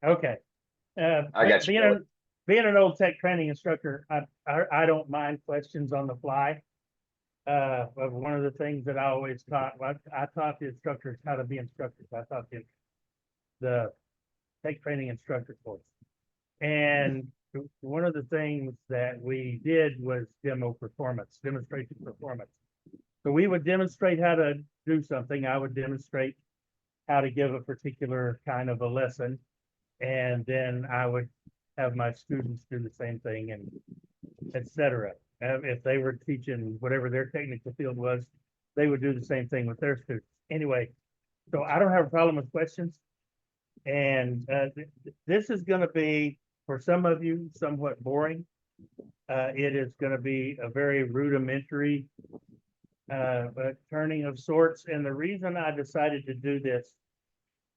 Okay. I got you, Billy. Being an old tech training instructor, I don't mind questions on the fly. But one of the things that I always taught, I taught the instructors how to be instructors. I taught the tech training instructor course. And one of the things that we did was demonstration performance. So we would demonstrate how to do something. I would demonstrate how to give a particular kind of a lesson. And then I would have my students do the same thing, and etc. If they were teaching whatever their technical field was, they would do the same thing with their students. Anyway, so I don't have a problem with questions. And this is going to be, for some of you, somewhat boring. It is going to be a very rudimentary turning of sorts. And the reason I decided to do this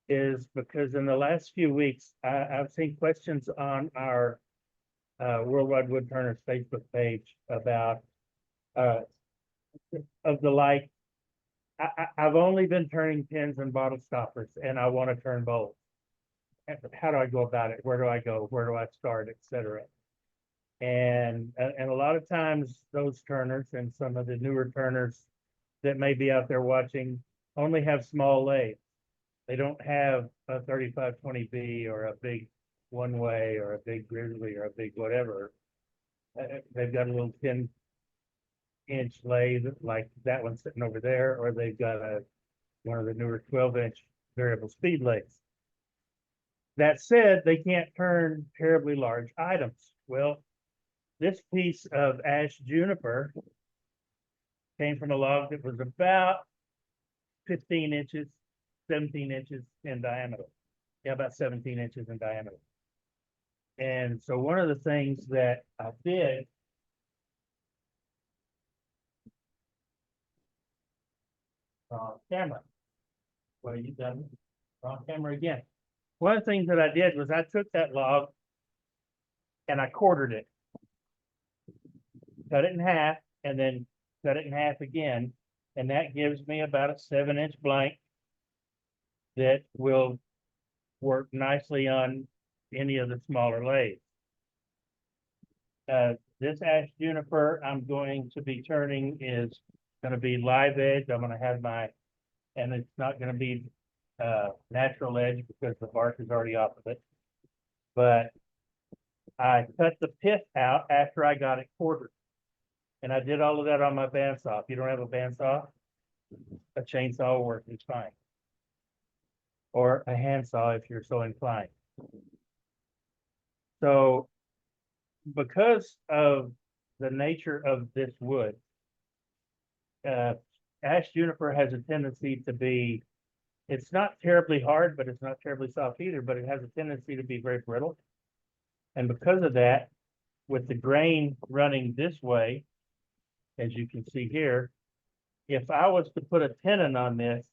is because in the last few weeks, I've seen questions on our Worldwide Woodturners Facebook page about of the like. I've only been turning pins and bottle stoppers, and I want to turn bowls. How do I go about it? Where do I go? Where do I start, etc. And a lot of times those turners and some of the newer turners that may be out there watching only have small lathes. They don't have a 3520B or a big one way or a big grizzly or a big whatever. They've got a little 10-inch lathe like that one sitting over there, or they've got one of the newer 12-inch variable speed lathes. That said, they can't turn terribly large items. Well, this piece of ash juniper came from a log that was about 15 inches, 17 inches in diameter. Yeah, about 17 inches in diameter. And so one of the things that I did on camera, well, you done on camera again. One of the things that I did was I took that log and I quartered it, cut it in half, and then cut it in half again. And that gives me about a 7-inch blank that will work nicely on any of the smaller lathes. This ash juniper I'm going to be turning is going to be live edge. I'm going to have and it's not going to be natural edge because the bark is already off of it. But I cut the pith out after I got it quartered. And I did all of that on my bandsaw. If you don't have a bandsaw, a chainsaw will work just fine. Or a handsaw if you're so inclined. So because of the nature of this wood, ash juniper has a tendency to be, it's not terribly hard, but it's not terribly soft either, but it has a tendency to be very brittle. And because of that, with the grain running this way, as you can see here, if I was to put a tenon on this,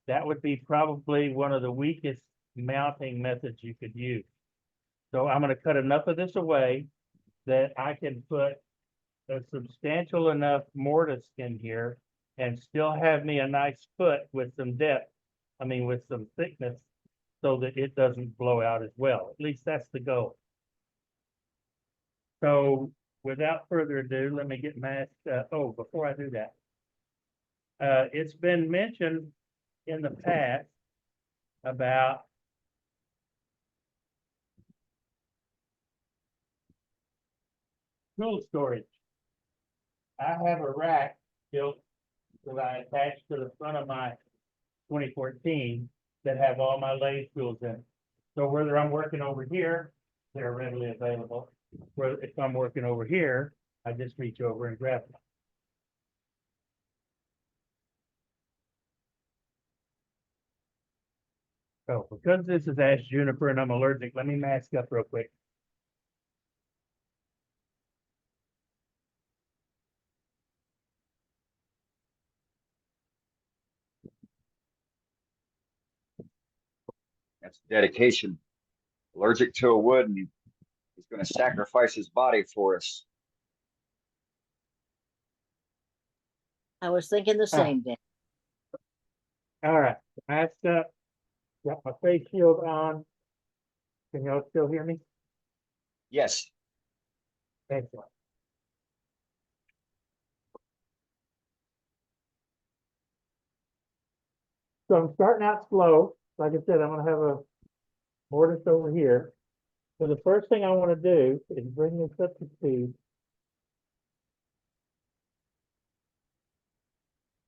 that would be probably one of the weakest mounting methods you could use. So I'm going to cut enough of this away that I can put a substantial enough mortise in here and still have me a nice foot with some depth, with some thickness, so that it doesn't blow out as well. At least that's the goal. So without further ado, let me get masked. Before I do that, it's been mentioned in the past about tool storage. I have a rack built that I attached to the front of my 2014 that have all my lathe tools in it. So whether I'm working over here, they're readily available. Whether if I'm working over here, I just reach over and grab them. So because this is ash juniper and I'm allergic, let me mask up real quick. That's dedication. Allergic to a wood, and he's going to sacrifice his body for us. I was thinking the same, Dan. All right, masked up, got my face shield on. Can y'all still hear me? Yes, Excellent. So I'm starting out slow. Like I said, I'm gonna have a mortise over here. So the first thing I want to do is bring this up to speed.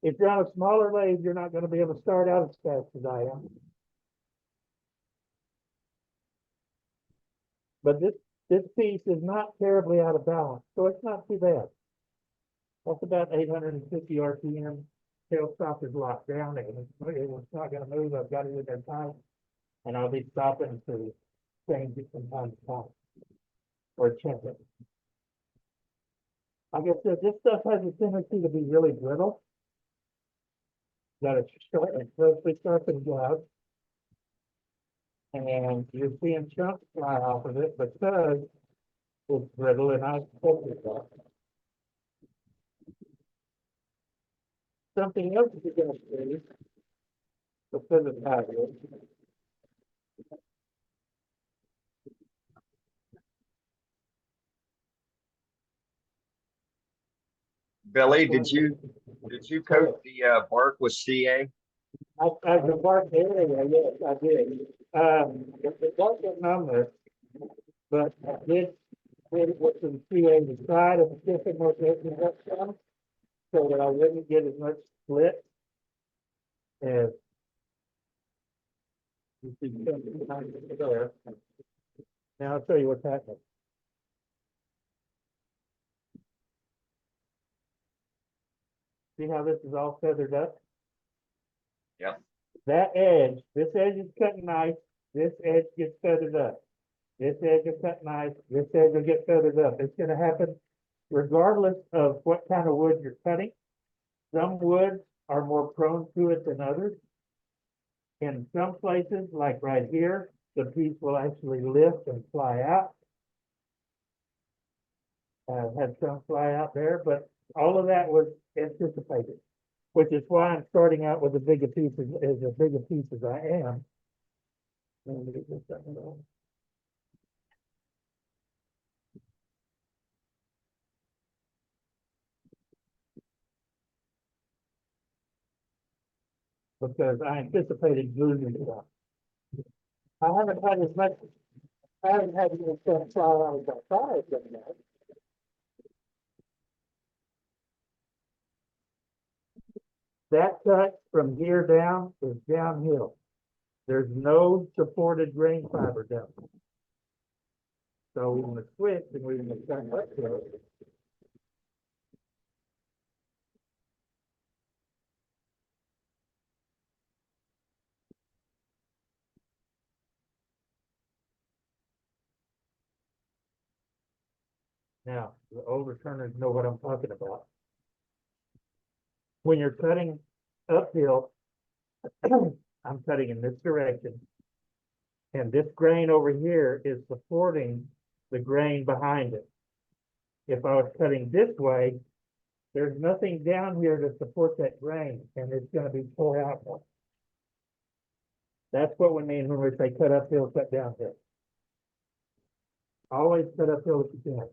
If you're on a smaller lathe, you're not going to be able to start out as fast as I am. But this piece is not terribly out of balance, so it's not too bad. That's about 850 RPM. Tail stop is locked down, and it's not going to move. I've got it in there tight, and I'll be stopping to change it from time to time or check it. Like I said, this stuff has a tendency to be really brittle. Got it short and closely sharpened gloves. And you're seeing chunks fly off of it because it's brittle and I expect it that. Something else you're gonna see because of how it is. Billy, did you coat the bark with CA? I the bark area, yes, I did. It wasn't number, but I did it with some CA the side of the different locations up some, so that I wouldn't get as much split as you see something there. Now I'll show you what's happening. See how this is all feathered up? Yep. That edge, this edge is cutting nice, this edge gets feathered up. This edge will cut nice, this edge will get feathered up. It's gonna happen regardless of what kind of wood you're cutting. Some woods are more prone to it than others. In some places, like right here, the piece will actually lift and fly out. Had some fly out there, but all of that was anticipated, which is why I'm starting out with as big a piece as I am. Let me get this second off. Because I anticipated losing stuff. I haven't had as much, I haven't had any stuff fly out as I thought I was gonna have. That cut from here down is downhill. There's no supported grain fiber down there. So we're gonna switch and we're gonna turn uphill. Now, the overturners know what I'm talking about. When you're cutting uphill, I'm cutting in this direction. And this grain over here is supporting the grain behind it. If I was cutting this way, there's nothing down here to support that grain, and it's gonna be tore out more. That's what we mean when we say cut uphill, cut downhill. Always cut uphill if you can.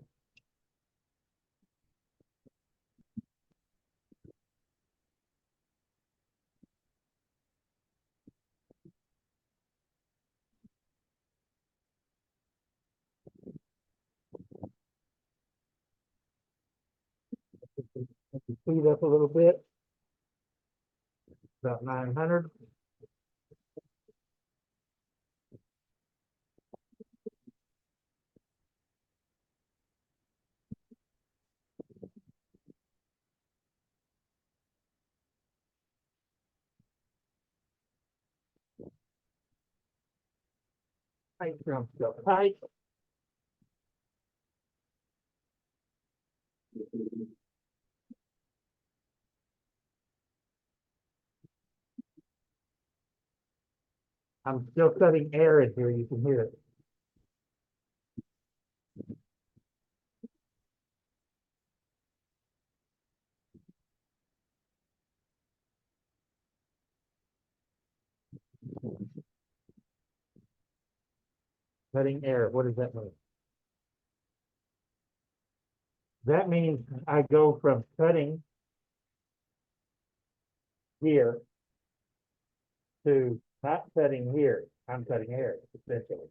Speed up a little bit. About 900. Tight drum stuff. Tight. I'm still cutting air in here. You can hear it. Cutting air, what does that mean? That means I go from cutting here to not cutting here. I'm cutting air, essentially.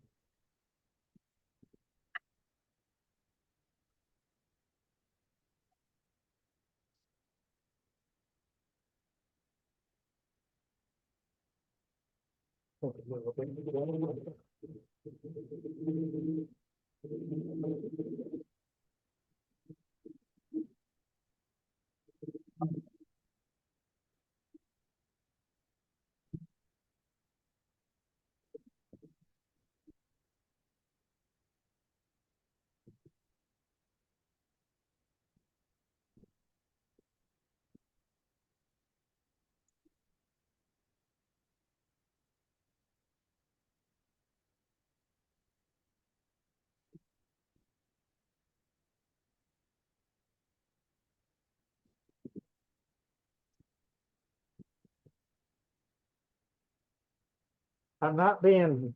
I'm not being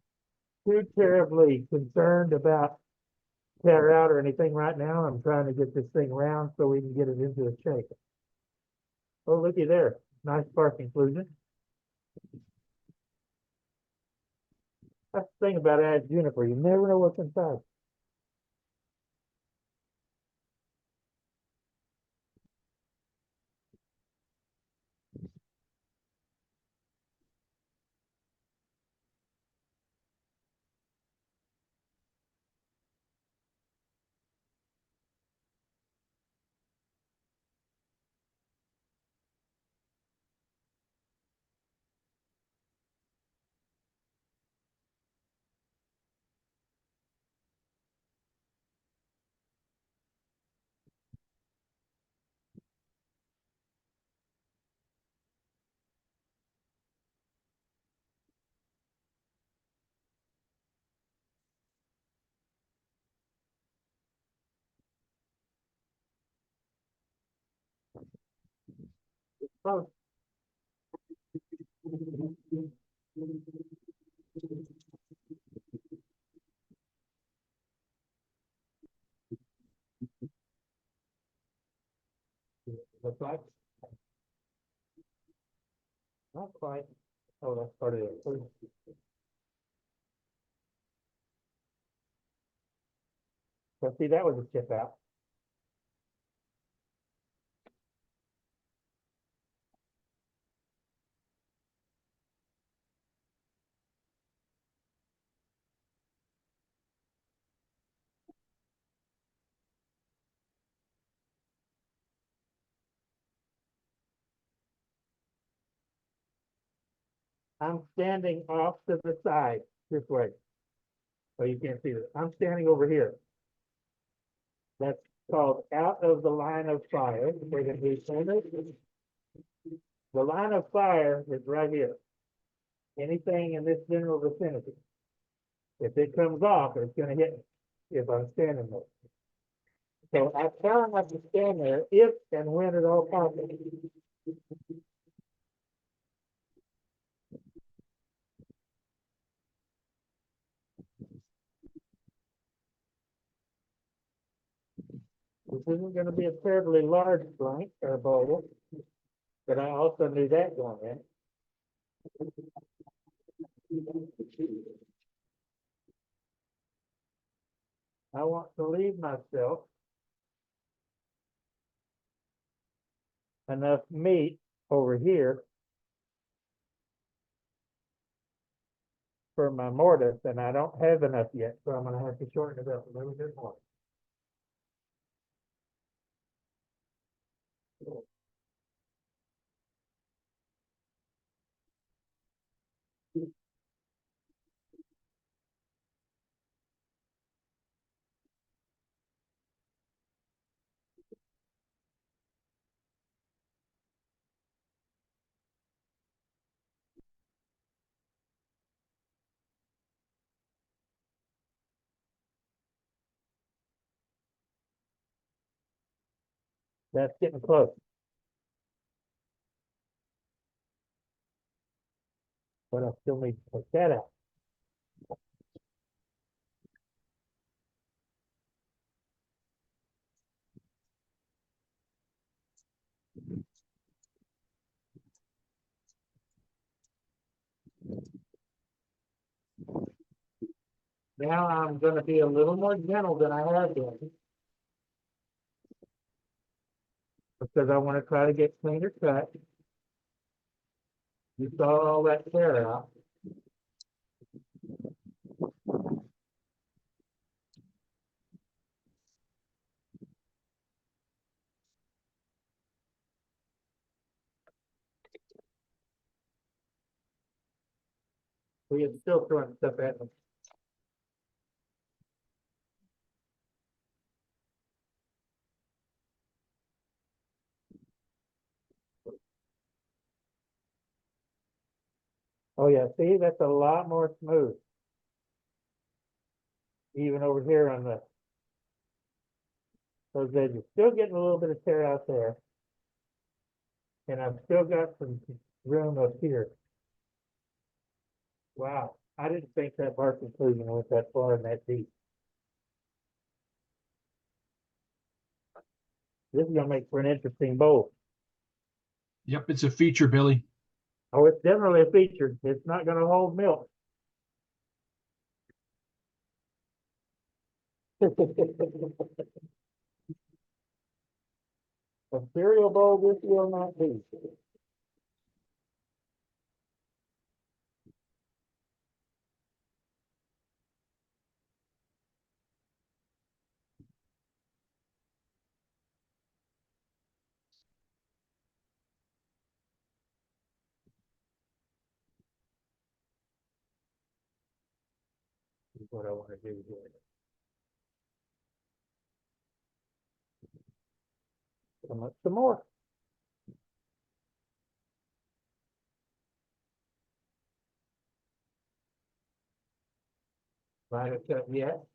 too terribly concerned about tear out or anything right now. I'm trying to get this thing round so we can get it into a shape. Oh, looky there. Nice spark inclusion. That's the thing about add juniper. You never know what's inside. Oh. Looks like. Not quite. Oh, that's part of it. So see, that was a chip out. I'm standing off to the side this way. So you can't see this. I'm standing over here. That's called out of the line of fire. We're gonna be centered. The line of fire is right here. Anything in this general vicinity. If it comes off, it's gonna hit me if I'm standing there. So I tell them to stand there if and when at all possible. This isn't gonna be a terribly large blank or bowl, but I also knew that going in. I want to leave myself enough meat over here for my mortise, and I don't have enough yet, so I'm gonna have to shorten it up a little bit more. That's getting close. But I still need to take that out. Now I'm gonna be a little more gentle than I have been. Because I wanna try to get cleaner cut. You saw all that tear out. We are still throwing stuff at me. Oh yeah, see, that's a lot more smooth. Even over here on those edges, still getting a little bit of tear out there. And I've still got some room up here. Wow, I didn't think that bark inclusion went that far and that deep. This is gonna make for an interesting bowl. Yep, it's a feature, Billy. Oh, it's definitely a feature. It's not gonna hold milk. A cereal bowl this will not be. Is what I wanna do here. Come up some more. Line it up yet.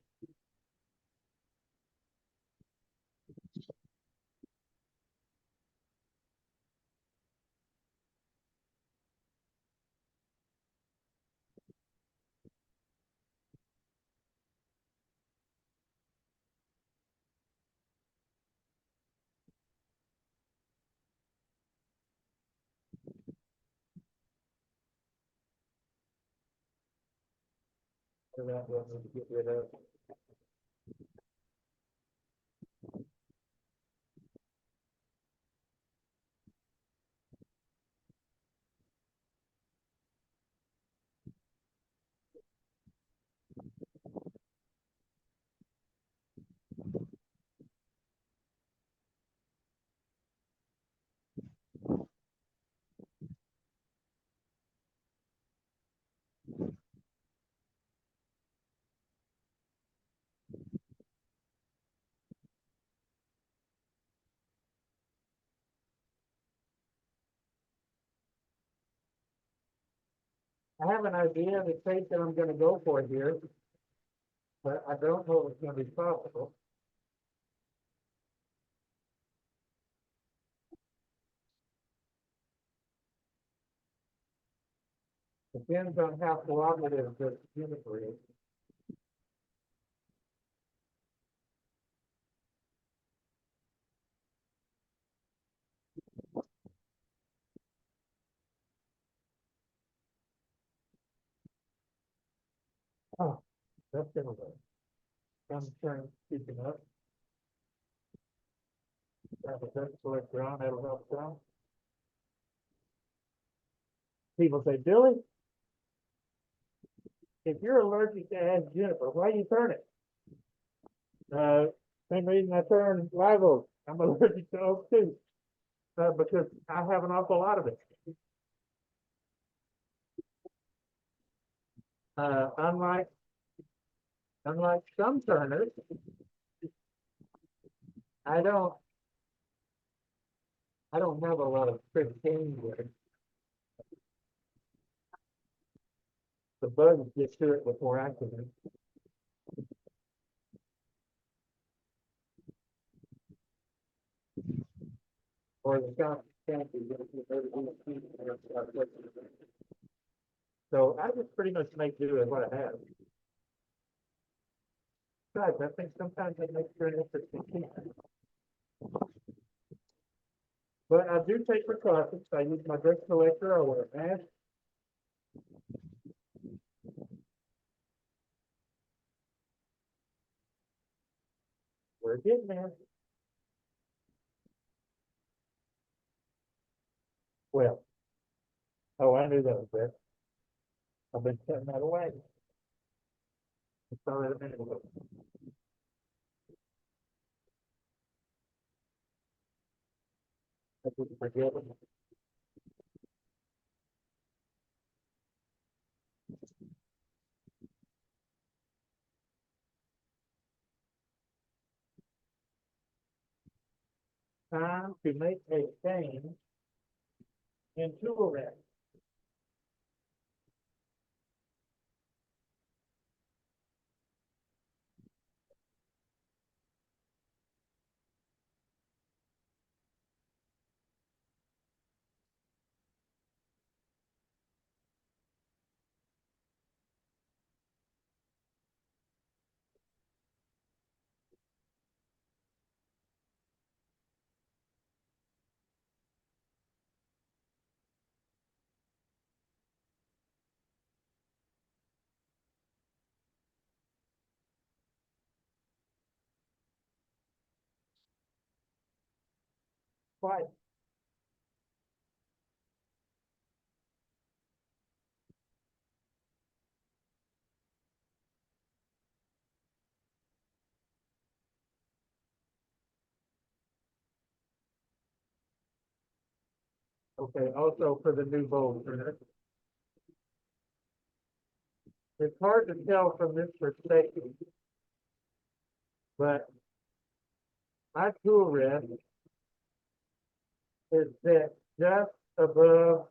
So that we'll need to get rid of. I have an idea of the shape that I'm gonna go for here, but I don't know if it's gonna be possible. Depends on how cooperative the juniper is. Oh, that's gonna work. I'm trying, keeping up. Have a good selector on, that'll help some. People say, Billy, if you're allergic to ash juniper, why do you turn it? Same reason I turn live oak. I'm allergic to oak too. Because I have an awful lot of it. Unlike some turners, I don't have a lot of cane wood. The bugs get to it before I can. Or the shop can't be. So I just pretty much make do with what I have. Besides, I think sometimes it makes for an interesting piece. But I do take precautions. I use my dress collector. I wear a mask. We're getting there. Well. Oh, I knew that was it. I've been cutting that away. I saw it a minute ago. I didn't forget it. Time to make a change in tool rack. Twice. Okay, also for the new bowl printer. It's hard to tell from this perspective. But my tool rest is set just above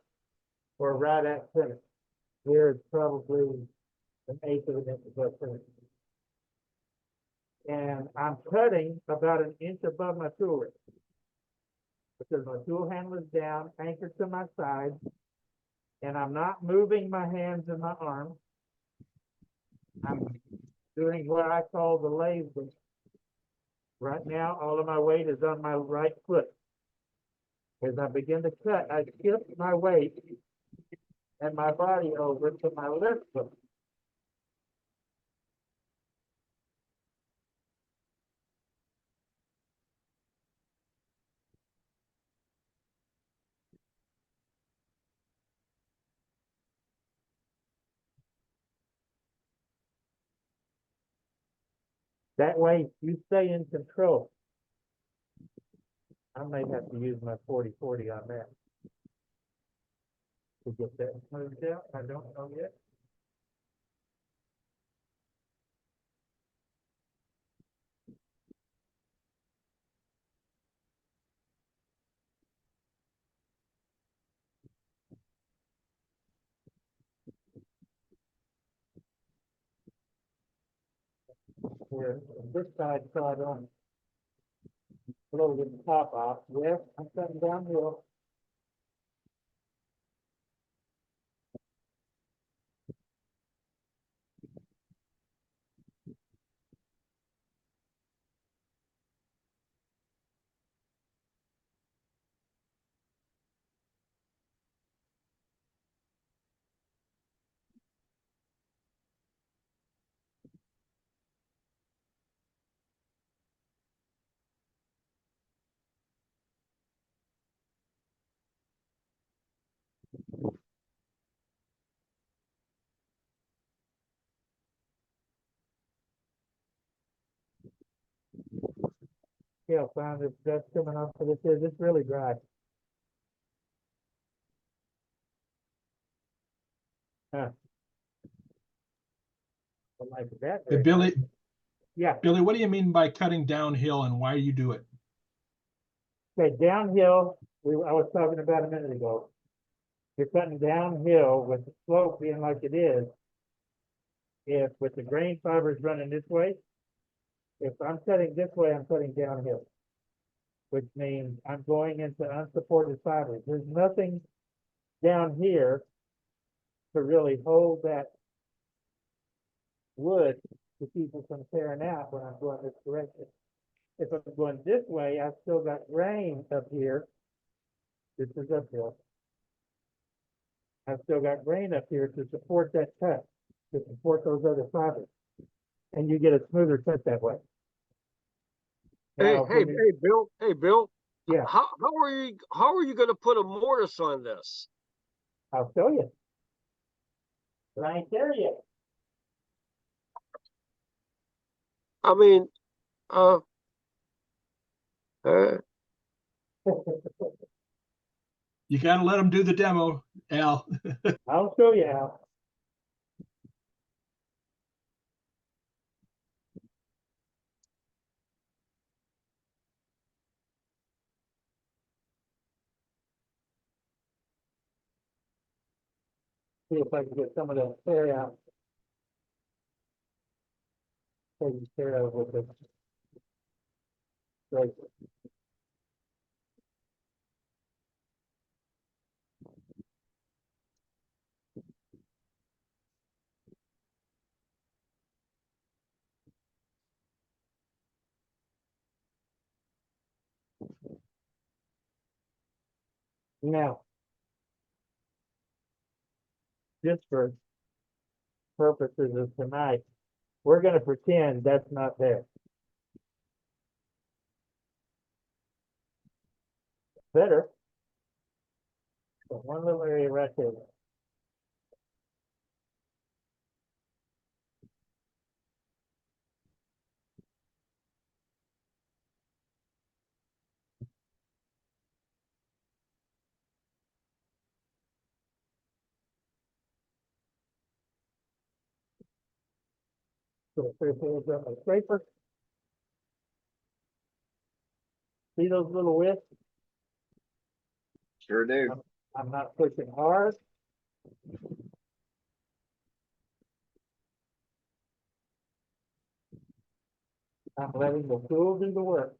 or right at center. Here it's probably an eighth of an inch above center. And I'm cutting about an inch above my tool rest. Because my tool handle is down, anchored to my side, and I'm not moving my hands and my arms. I'm doing what I call the lathe. Right now, all of my weight is on my right foot. As I begin to cut, I shift my weight and my body over to my left foot. That way you stay in control. I may have to use my 40-40 on that. To get that moved out, I don't know yet. Here, this side, so I don't blow the top off. Yes, I'm cutting downhill. Yeah, I found this dust coming off of this here. It's really dry. Huh. I like that. Hey, very Billy, much. Yeah, Billy, what do you mean by cutting downhill and why do you do it? okay, downhill, I was talking about a minute ago. You're cutting downhill with the slope being like it is. If with the grain fibers running this way, if I'm cutting this way, I'm cutting downhill. Which means I'm going into unsupported fibers. There's nothing down here to really hold that wood to keep it from tearing out when I'm going this direction. If I'm going this way, I've still got grain up here. This is uphill. I've still got grain up here to support that cut, to support those other fibers. And you get a smoother cut that way. Hey, Now, hey, when you- hey, Bill, hey, Bill, yeah, how are you gonna put a mortise on this? I'll show you. But I ain't there yet. I mean, uh, uh, You gotta let them do the demo, Al. I'll show you how. See if I can get some of the hair out. Taken care of with the. Right. Now. Just for purposes of tonight, we're gonna pretend that's not there. Better. But one little area right there. So if there's a scraper. See those little wisps? Sure do. I'm not pushing hard. I'm letting the tool do the work.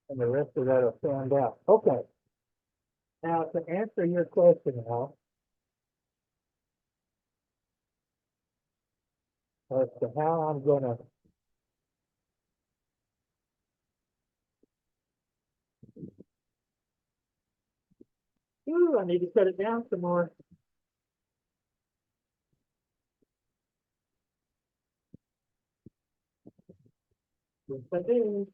And the rest of that will stand out. Okay. Now, to answer your question, Al, as to how I'm gonna. Ooh, I need to cut it down some more. Yes, I do.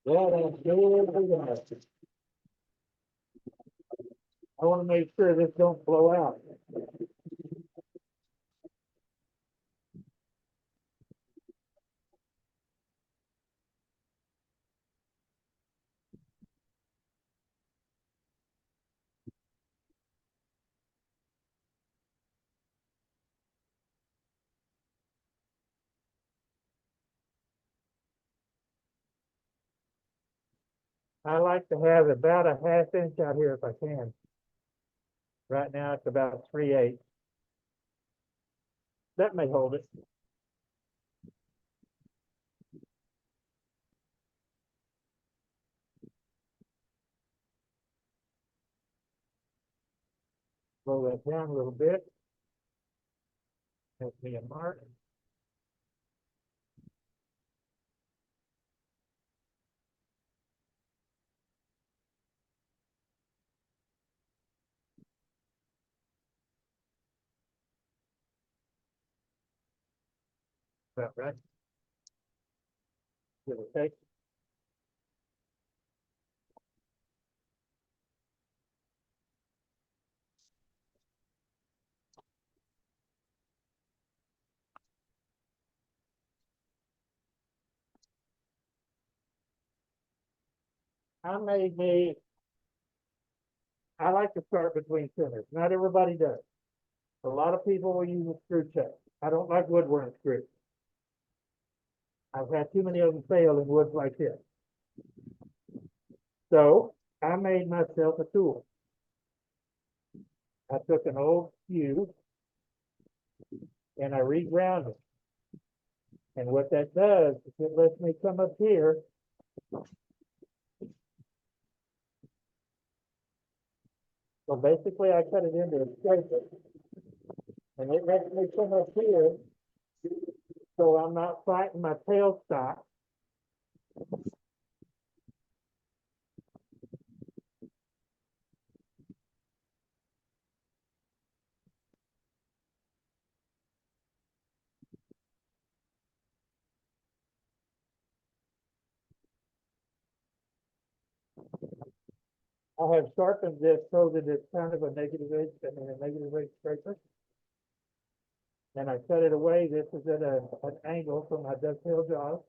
Yeah, that's good. I wanna make sure this don't blow out. I like to have about a half inch out here if I can. Right now, it's about 3/8. That may hold it. Blow that down a little bit. Make me a mark. About right. Give or take. I like to start between centers. Not everybody does. A lot of people will use a screw check. I don't like woodworm screws. I've had too many of them fail in woods like this. So I made myself a tool. I took an old fuse and I reground it. And what that does is it lets me come up here so basically I cut it into a scraper and it lets me come up here so I'm not fighting my tailstock. I have sharpened this so that it's kind of a negative edge, a negative edge scraper. And I cut it away. This is at an angle from my dovetail jaws.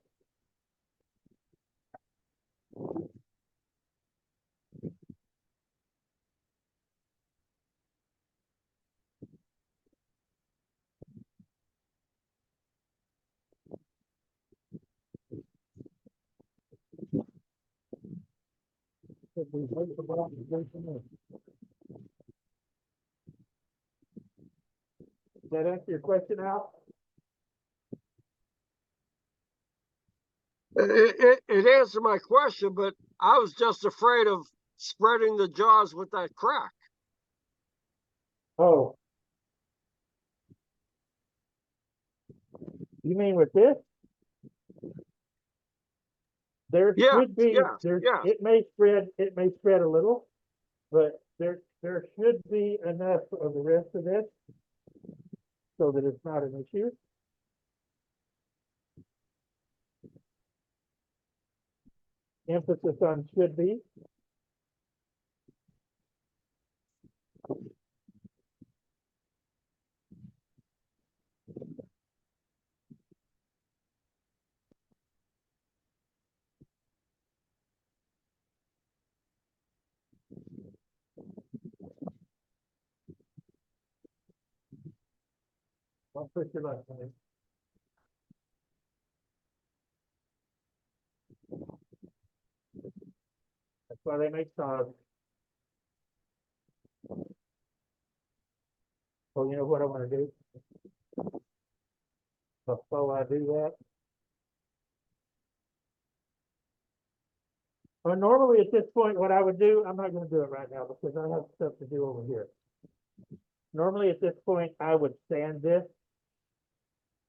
Does that answer your question, Al? It answered my question, but I was just afraid of spreading the jaws with that crack. Oh. You mean with this? There Yes, should be, yes, there, yes. it may spread a little, but there should be enough of the rest of this so that it's not an issue. Emphasis on should be. Don't push your luck, honey. That's why they make saws. Oh, you know what I want to do? Before I do that. Well, normally at this point, what I would do, I'm not going to do it right now because I have stuff to do over here. Normally at this point, I would sand this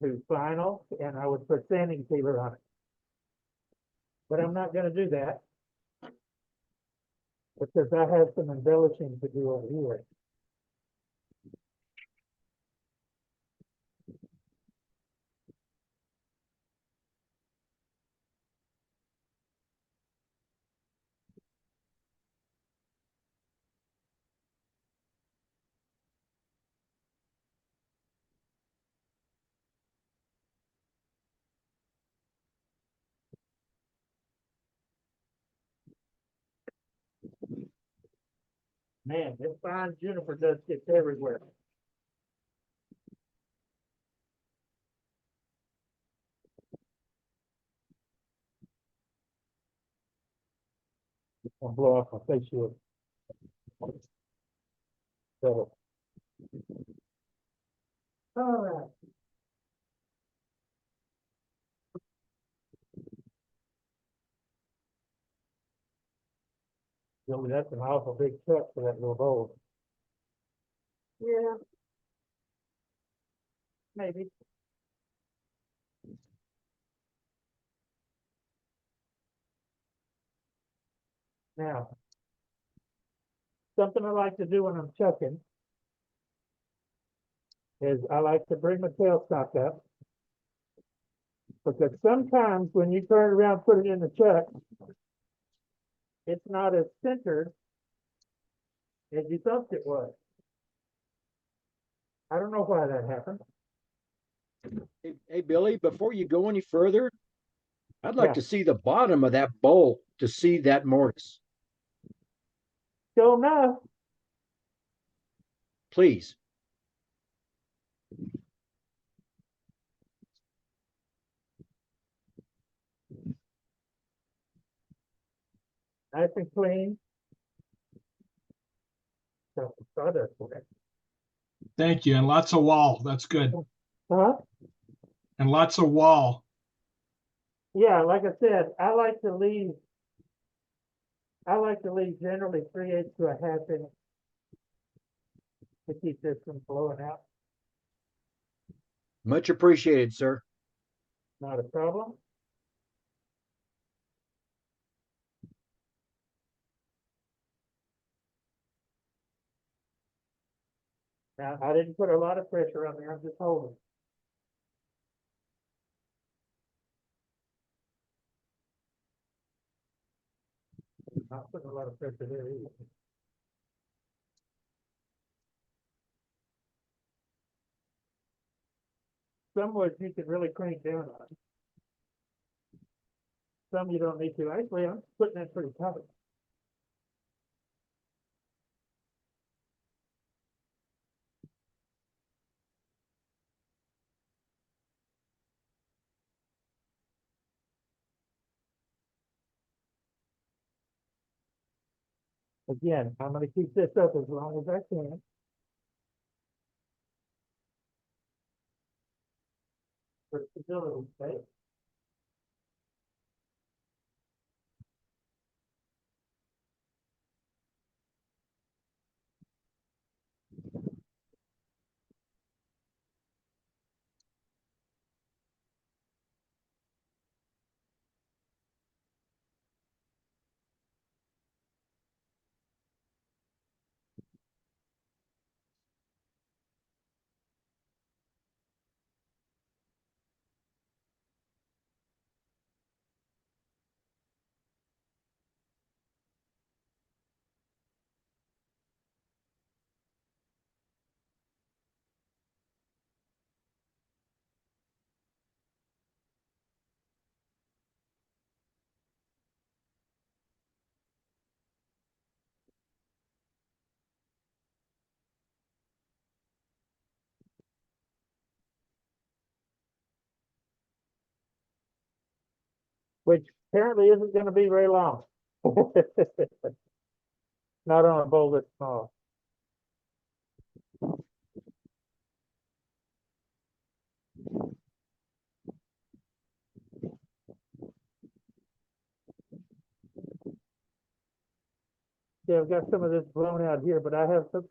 to final and I would put sanding sealer on it. But I'm not going to do that because I have some embellishing to do over here. Man, this fine juniper dust gets everywhere. I'll blow off my face shield. So, all right. Really, that's an awful big truck for that little bowl. Yeah. Maybe. Now, something I like to do when I'm chucking is I like to bring my tailstock up. Because sometimes when you turn around, put it in the chuck, it's not as centered as you thought it was. I don't know why that happened. Hey, Billy, before you go any further, I'd Yeah. like to see the bottom of that bowl to see that mortise, Sure enough, please. nice and clean. stuff to start us with. Thank you. And lots of wall. That's good. Huh? And lots of wall. Yeah, like I said, I like to leave generally 3/8 to a half inch to keep this from blowing out. Much appreciated, sir. Not a problem. Now, I didn't put a lot of pressure on there, I'm just holding. Not putting a lot of pressure there either. Some woods you can really crank down on. Some you don't need to. Actually, I'm putting that pretty tight. Again, I'm gonna keep this up as long as I can. For stability's sake. Which apparently isn't gonna be very long. Not on a bowl this small. Yeah, I've got some of this blown out here, but I have some,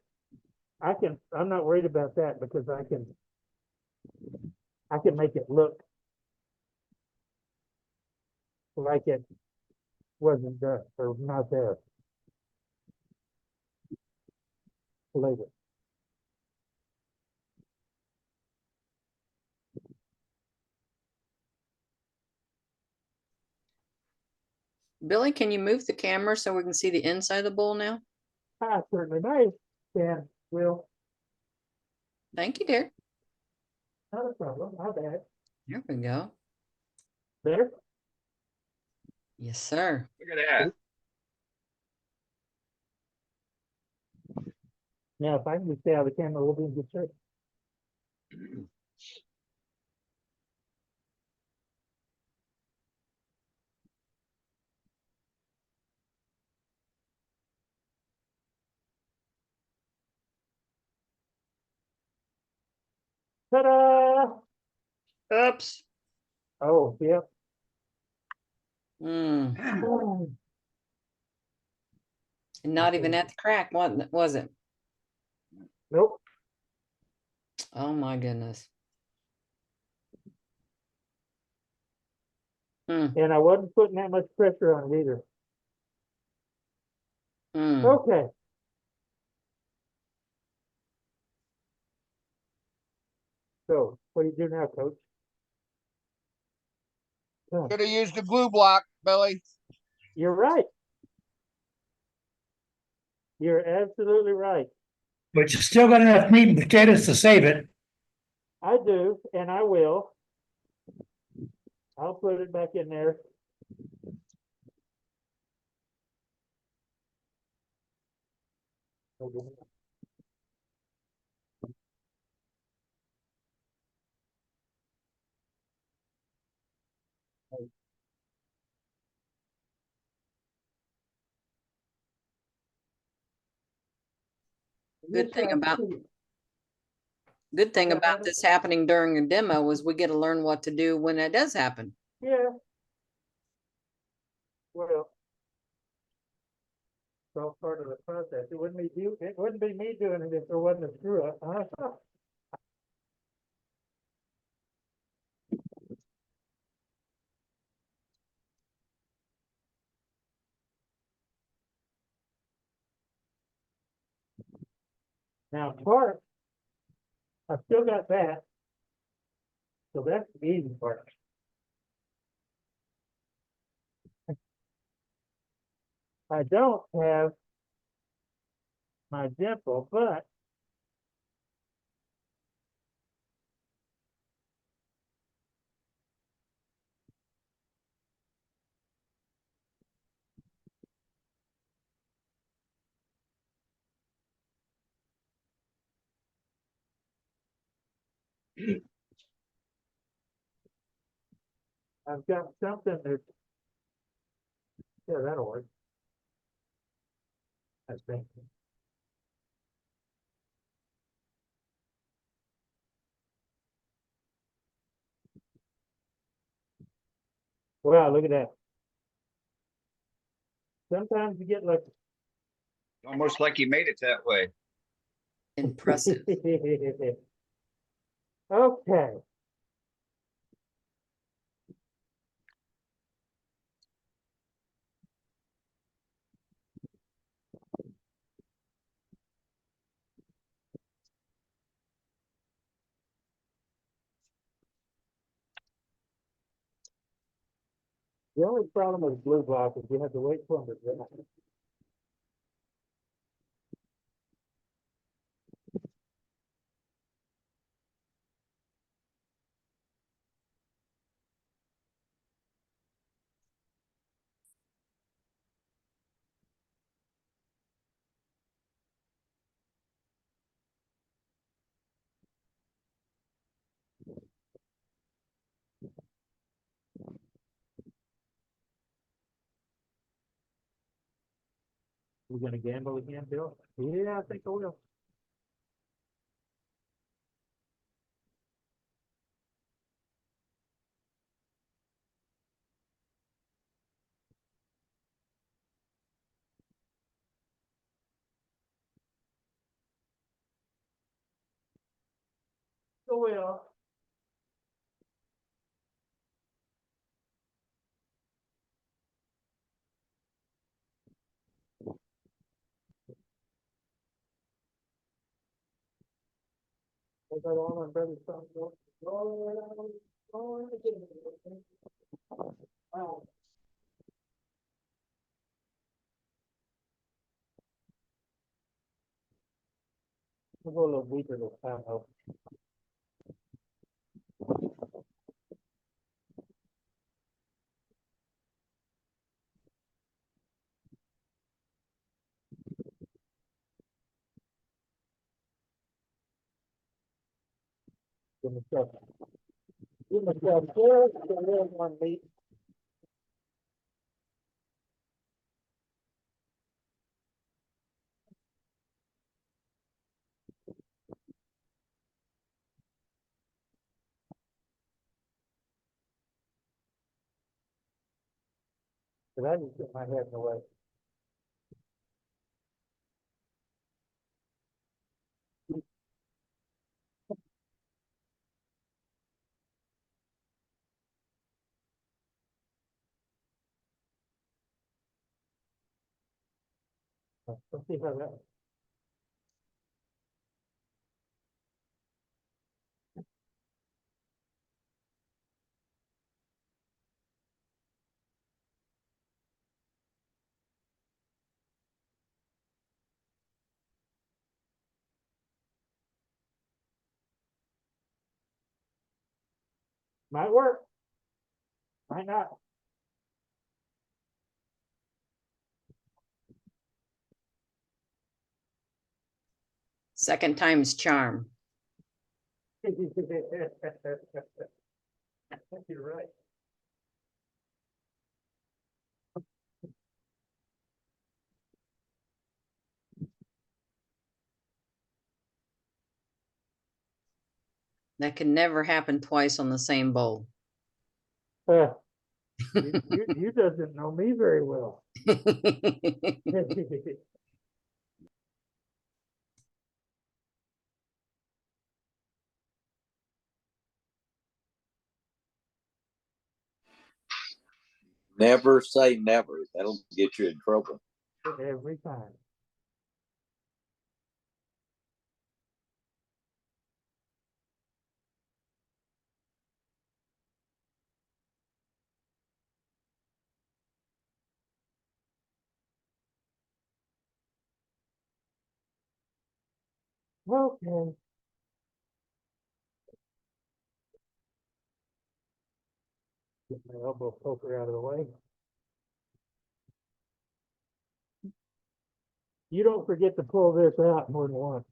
I'm not worried about that because I can make it look like it wasn't there or not there later. Billy, can you move the camera so we can see the inside of the bowl now? I certainly may, Dan, will, Thank you, dear. not a problem, my bad. There we go. Better? Yes, sir. Look at that. Now, if I can just stay out of the camera, we'll be in good shape. Ta-da! Oops. Oh, yep. Hmm. Oh, And not even at the crack, was it? nope, Oh my goodness. Hmm. and I wasn't putting that much pressure on it either. Hmm. Okay. So, what do you do now, coach? Oh, Should have used the glue block, Billy. you're right. You're absolutely right. But you still got enough meat and potatoes to save it. I do, and I will. I'll put it back in there. Good thing about Okay, better? this happening during a demo is we get to learn what to do when it does happen. Yeah. Well. It's all part of the process. It wouldn't be me doing it if there wasn't a screw up, huh? Now, part, I've still got that. So that's the easy part. I don't have my dimple, but I've got something that, yeah, that'll work. I think. Wow, look at that. Sometimes you get like. Almost like you made it that way. Impressive. Okay. The only problem with blue block is you have to wait for them to dry. We're gonna gamble again, Bill? Yeah, I think I will. I will. I got all my brother's stuff. Wow. We'll go a little deeper this time, though. Give myself just a little one meat. But I just get my head in the way. Let's see how that. Might work. Might not. Second time's charm. You're right. That can never happen twice on the same bowl. You you doesn't know me very well. Never say never. That'll get you in trouble. Every time. Okay. Get my elbow poker out of the way. You don't forget to pull this out more than once.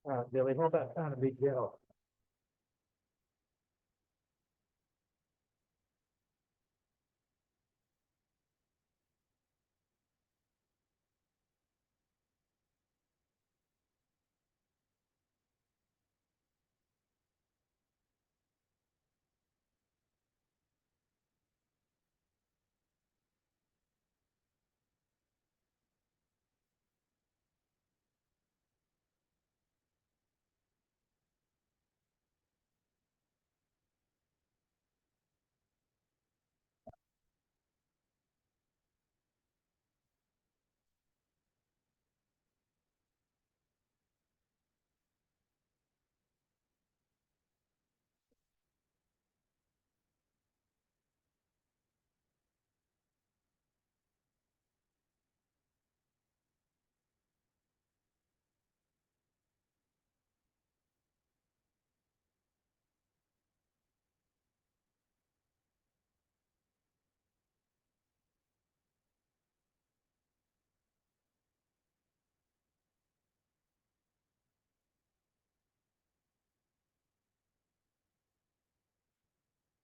All right, Billy, how about trying to be gentle?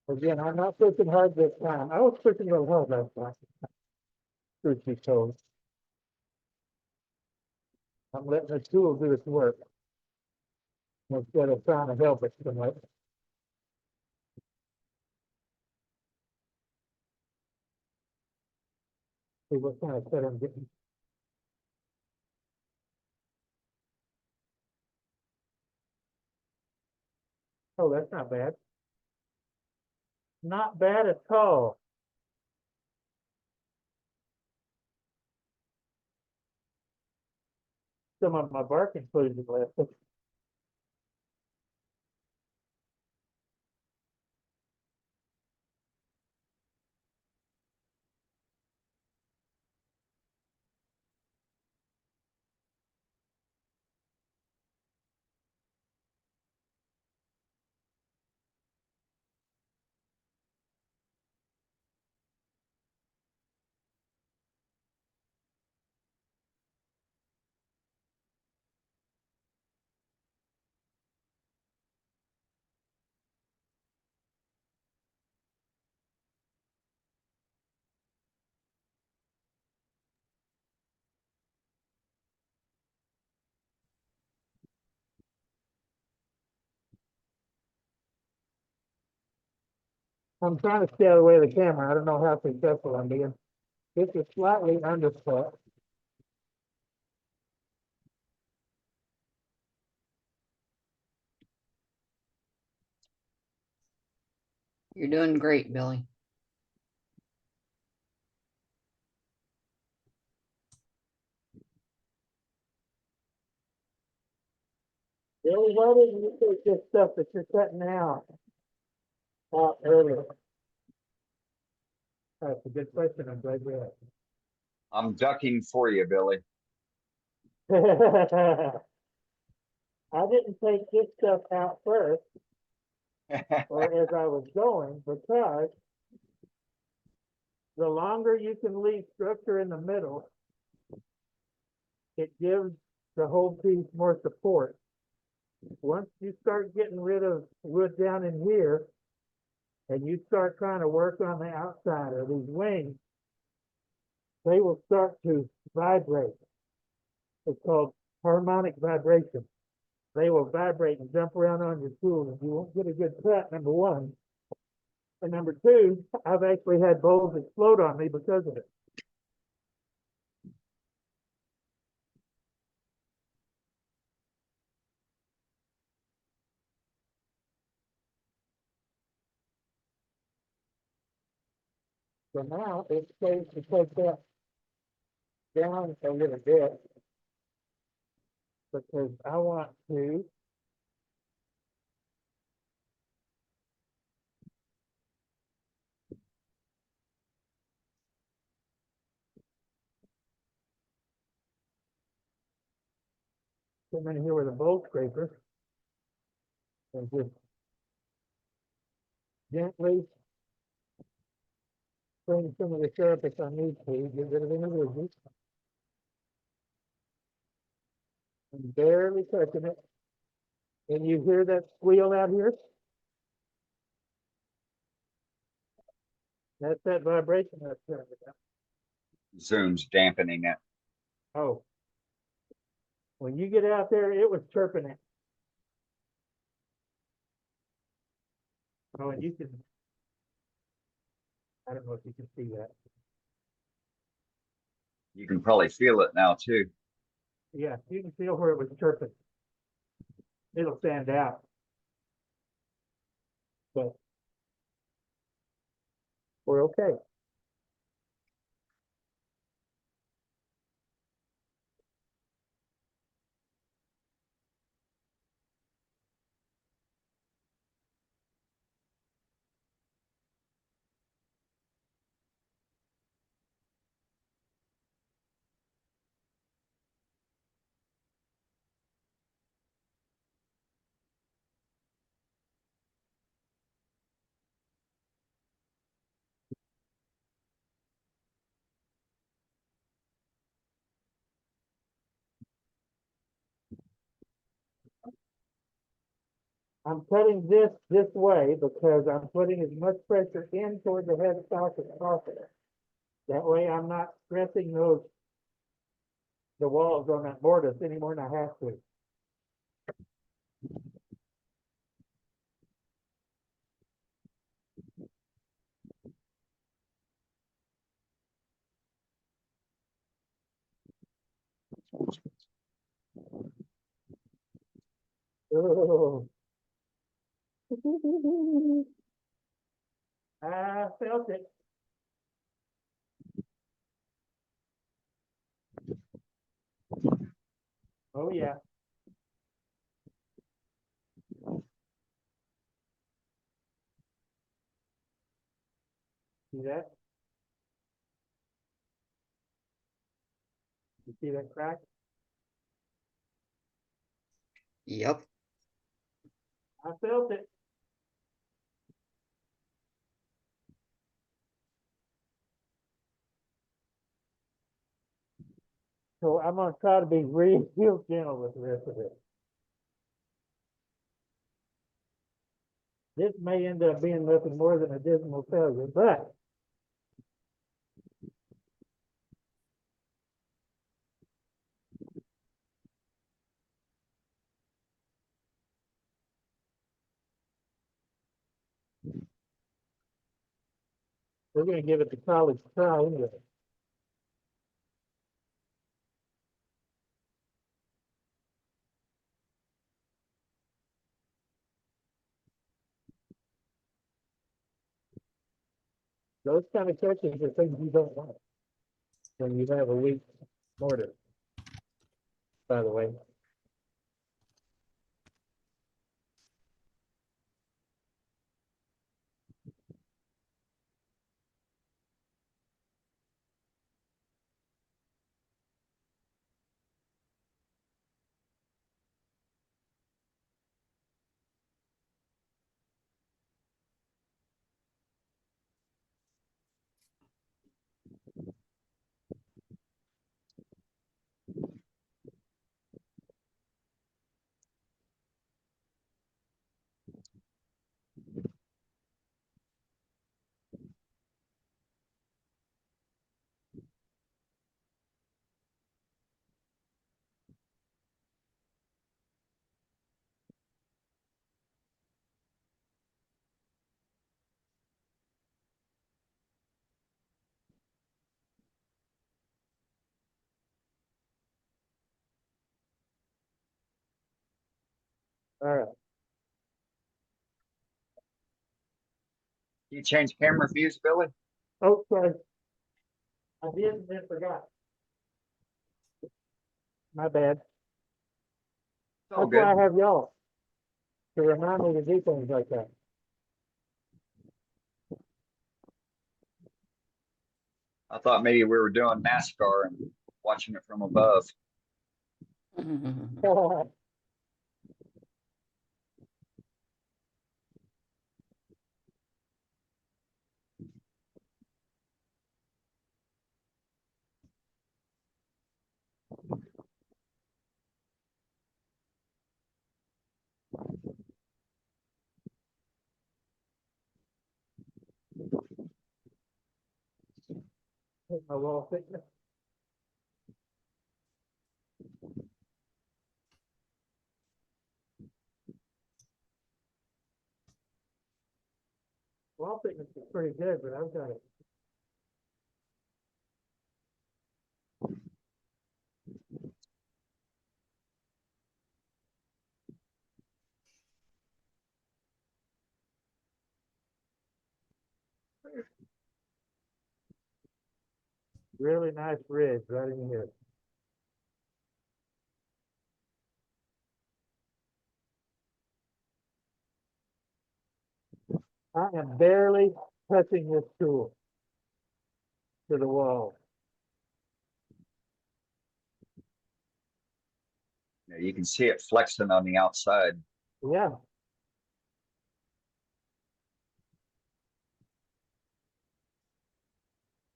Again, I'm not pushing hard this time. I was pushing a little hard last time. Truth be told. I'm letting the tool do its work. Instead of trying to help it so much. See what kind of set I'm getting. Oh, that's not bad. Not bad at all. Some of my bark included left. I'm trying to stay out of the way of the camera. I don't know how successful I'm being. This is slightly undercut. You're doing great, Billy. Billy, why didn't you take this stuff that you're cutting out earlier? That's a good question. I'm glad you I'm ducking for you, Billy. asked. I didn't take this stuff out first, or as I was going, because the longer you can leave structure in the middle, it gives the whole piece more support. once you start getting rid of wood down in here, and you start trying to work on the outside of these wings, they will start to vibrate. It's called harmonic vibration. They will vibrate and jump around on your tool, and you won't get a good cut, number one. And number two, I've actually had bowls explode on me because of it. So now it's safe to take that down a little bit, because I want to come in here with a bowl scraper and just gently bring some of the syrup if I need to, get rid of any ridges. And barely touching it. And you hear that squeal out here? That's that vibration that's turning it down. Zoom's dampening it. Oh. When you get out there, it was chirping it. Oh, and you can, I don't know if you can see that. You can probably feel it now too. Yeah, you can feel where it was chirping. It'll stand out. But we're okay. I'm cutting this way because I'm putting as much pressure in toward the headstock as possible. That way I'm not stressing the walls on that mortise any more than I have to. Oh. I felt it. Oh yeah. See that? You see that crack? Yep. I felt it. So I'm gonna try to be real gentle with the rest of it. This may end up being nothing more than a dismal failure, but we're gonna give it the college try anyway. Those kind of touches are things you don't want when you have a weak mortar, by the way. All right. You change camera views, Billy? Oh, sorry. I did and then forgot. My bad. Oh, That's why good. I have y'all. To remind me to do things like that. I thought maybe we were doing NASCAR and watching it from above. Hit my wall thickness. Wall thickness is pretty good, but I've got it. Really nice ridge right in here. I am barely touching this tool to the wall. You can see it flexing on the outside. Yeah.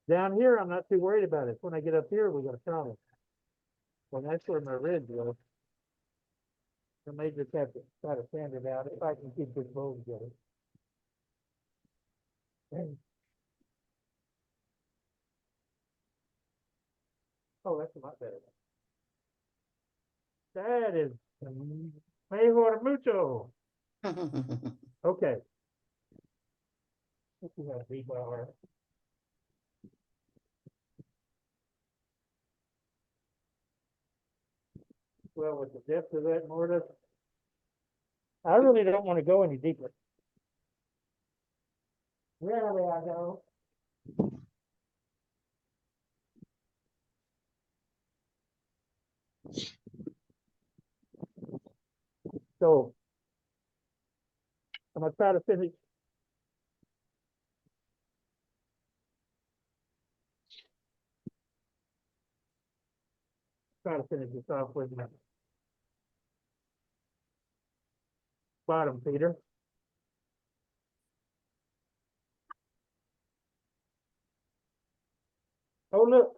Down here, I'm not too worried about it. When I get up here, we got a problem. Well, that's where my ridge was. I may just have to try to sand it out if I can keep this bowl together. Oh, that's a lot better. That is mejor mucho. Okay. Let's see how deep we are. Well, with the depth of that mortise, I really don't want to go any deeper. Really, I don't. So I'm gonna try to finish. Try to finish this off with my bottom feeder. Oh, look.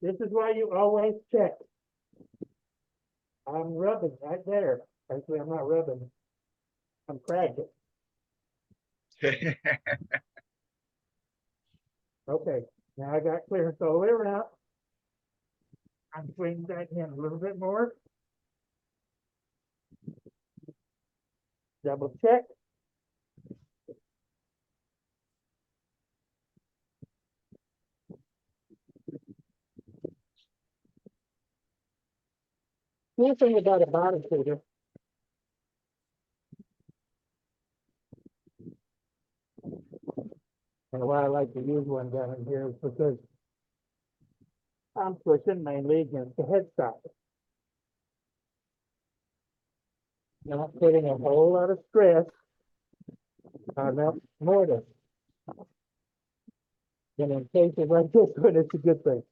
This is why you always check. I'm rubbing right there. Actually, I'm not rubbing. I'm cracking. Okay, now I got clearance all the way around. I'm swinging that in a little bit more. Double check. Cool thing about a bottom feeder. And why I like to use one down in here is because I'm pushing mainly against the headstock. Not putting a whole lot of stress on that mortar. And in cases like this one, it's a good thing.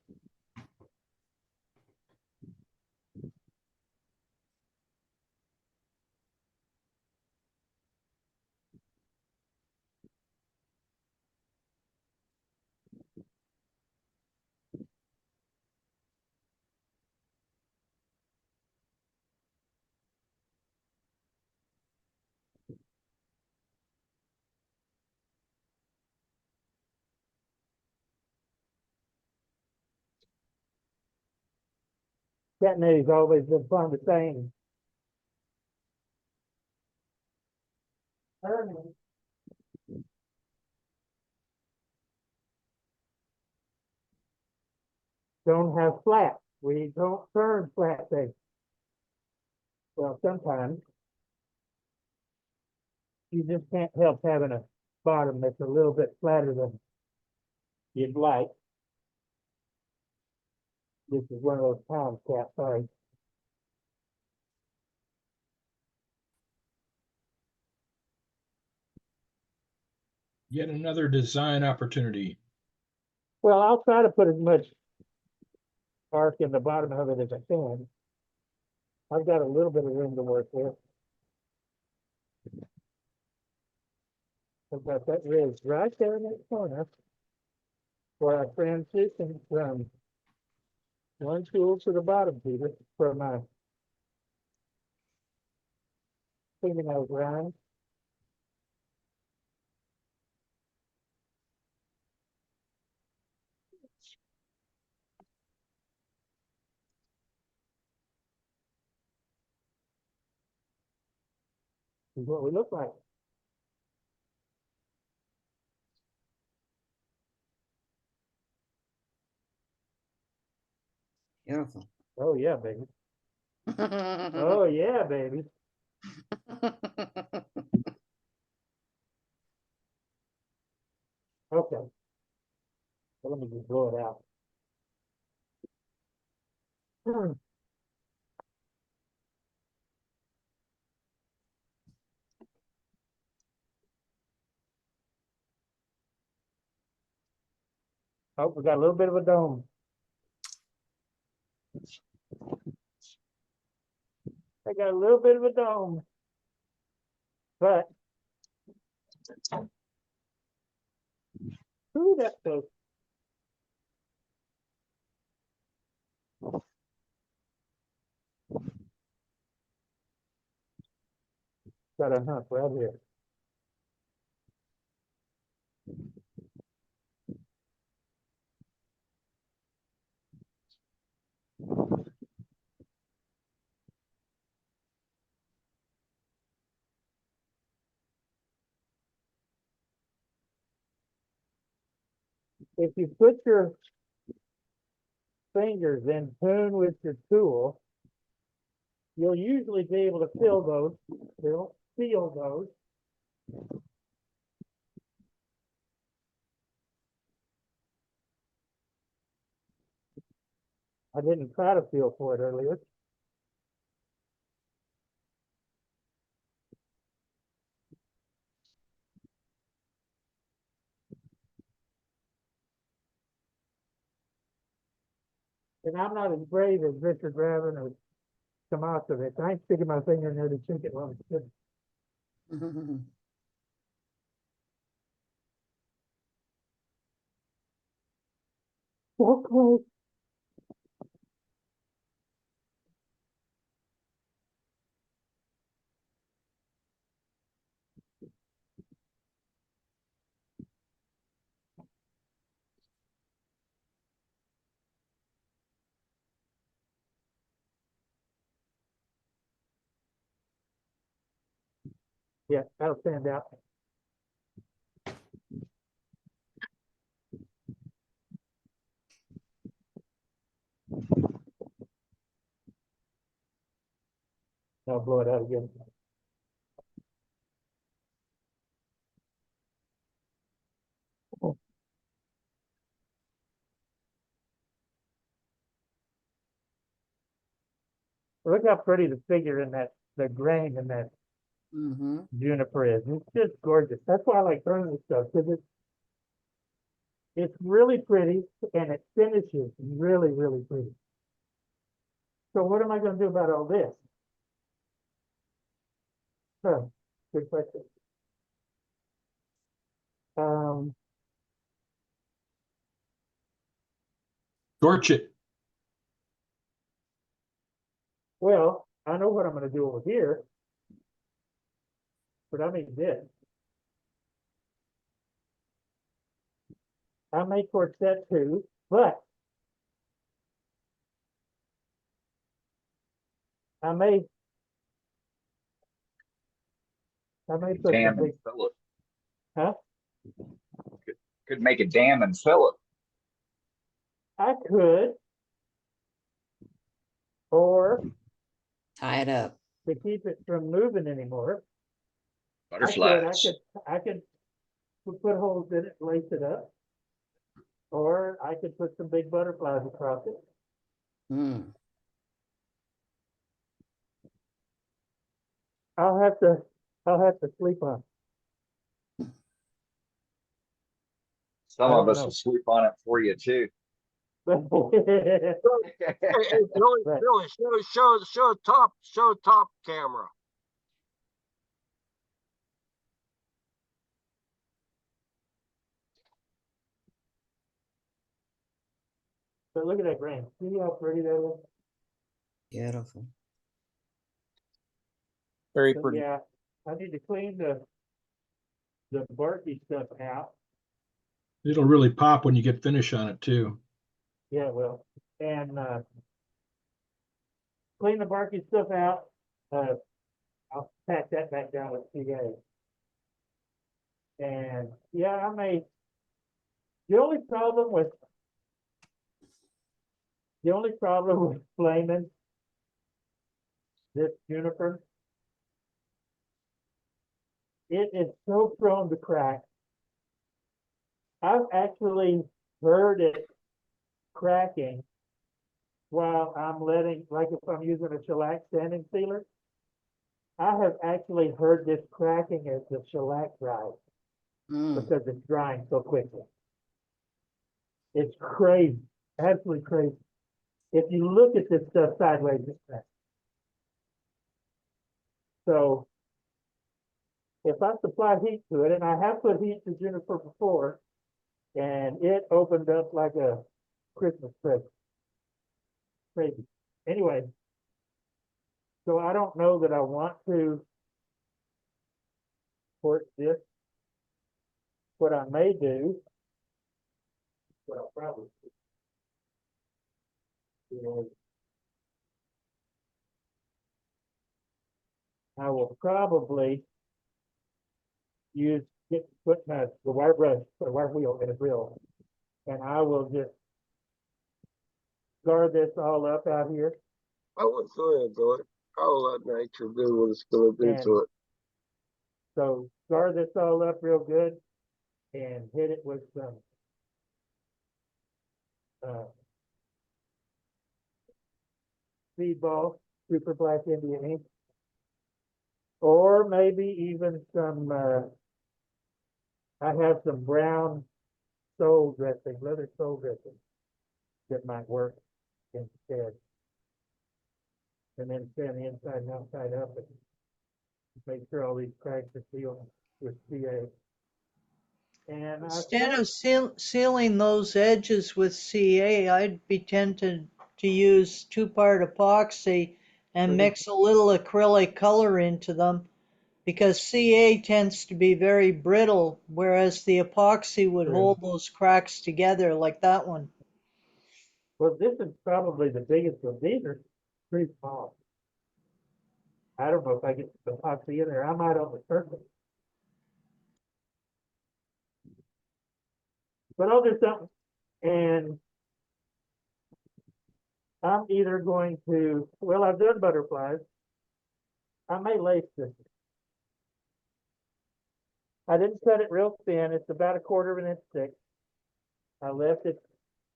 Cat Nady's always been fun to sing. Ernie. Don't have flat. We don't turn flat things. Well, sometimes you just can't help having a bottom that's a little bit flatter than you'd like. This is one of those pound caps, sorry. Yet another design opportunity. Well, I'll try to put as much arc in the bottom of it as I can. I've got a little bit of room to work with. I've got that ridge right there in that corner where I transition from one tool to the bottom, Peter, for my fingernail grind. Is what we look like. Beautiful. Oh yeah, baby. Oh yeah, baby. Okay. So let me just blow it out. Oh, we got a little bit of a dome. I got a little bit of a dome. But ooh, that's close. Got a hump right here. If you put your fingers in tune with your tool, you'll usually be able to feel those. I didn't try to feel for it earlier. And I'm not as brave as Richard Raven or Tomasovich. I ain't sticking my finger in there to check it while it's good. So close. Yeah, that'll stand out. I'll blow it out again. Look how pretty the figure in that, the grain in that Mm-hmm. juniper is. It's just gorgeous. That's why I like throwing this stuff, because it's really pretty and it finishes really, really pretty. So what am I going to do about all this? Huh, good question. Torch it. Well, I know what I'm going to do over here, but I mean this. I may torch that too, but I may put Dam something, and fill it. huh? Could make a dam and fill it. I could, or Tie it up. to keep it from moving anymore, Butterflies. I could put holes in it, lace it up. Or I could put some big butterflies across it. Hmm. I'll have to sleep on Some I of don't us know. will sleep on it for you too. it. Hey, Billy, Right. Billy, show top camera. But look at that grain. See how pretty that is? Beautiful. Very But pretty. yeah, I need to clean the barky stuff out. It'll really pop when you get finish on it too. Yeah, well, and clean the barky stuff out. I'll pack that back down with CA. And yeah, I may. The only problem with flaming this juniper, it is so prone to crack. I've actually heard it cracking while I'm letting, like if I'm using a shellac sanding sealer, I have actually heard this cracking as the shellac dries Hmm. because it's drying so quickly. It's crazy, absolutely crazy. If you look at this stuff sideways, it's cracking. So if I supply heat to it, and I have put heat to juniper before, and it opened up like a Christmas present. Crazy. Anyway, so I don't know that I want to port this. What I may do, what I'll probably do is I will probably put the wire brush, put a wire wheel in a drill, and I will just guard this all up out here. I would go ahead, Billy. I'll let nature do what it's gonna do And to it. so guard this all up real good and hit it with some speedball, super black Indian ink, or maybe even some. I have some brown sole dressing, leather sole dressing that might work instead. And then stand the inside and outside up and make sure all these cracks are sealed with CA. And Instead of sealing those edges with CA, I'd be tempted to use two-part epoxy and Mhm. mix a little acrylic color into them, because CA tends to be very brittle, whereas the epoxy would True. hold those cracks together like that one. Well, this is probably the biggest one. These are pretty small. I don't know if I get the epoxy in there. I might on the surface. But I'll do something. And I'm either going to, well, I've done butterflies. I may lace this. I didn't cut it real thin. It's about 1/4 of an inch thick. I left it